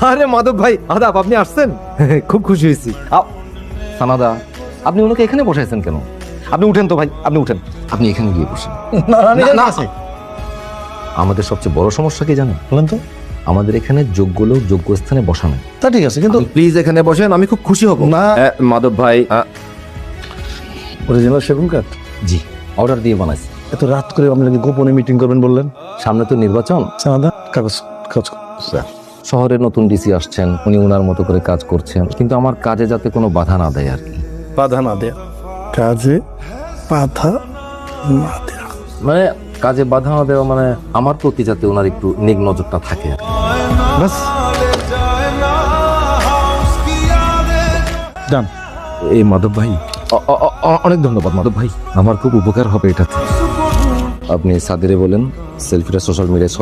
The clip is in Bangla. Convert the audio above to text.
আরে মাধব ভাই আদাব, আপনি আসছেন, খুব খুশি হয়েছি। সানাদা, আপনি ওনাকে এখানে বসাইছেন কেন? আপনি উঠেন তো ভাই, আপনি উঠেন, আপনি এখানে গিয়ে বসেন। না, আমাদের সবচেয়ে বড় সমস্যা কি জানেন? বলেন তো। আমাদের এখানে যোগ্য লোক যোগ্য স্থানে বসানো। তা ঠিক আছে, কিন্তু প্লিজ এখানে বসেন, আমি খুব খুশি হব। না। মাধব ভাই, অরিজিনাল সেগুন কাঠ জি অর্ডার দিয়ে বানাইছি। এত রাত করে আপনি নাকি গোপনে মিটিং করবেন বললেন? সামনে তো নির্বাচন। সানাদা কাগজ কাগজ স্যার। শহরে নতুন ডিসি আসছেন, উনি ওনার মতো করে কাজ করছেন, কিন্তু আমার কাজে যাতে কোনো বাধা না দেয় আর কি। বাধা না দেয়া কাজে বাধা না দেয়া মানে কাজে বাধা না দেওয়া মানে আমার প্রতি যাতে ওনার একটু নেক নজরটা থাকে আর কি। বাস ডান। এই মাধব ভাই, অনেক ধন্যবাদ মাধব ভাই, আমার খুব উপকার হবে এটাতে। আপনি সাদিরে বলেন সেলফিটা সোশ্যাল মিডিয়ায়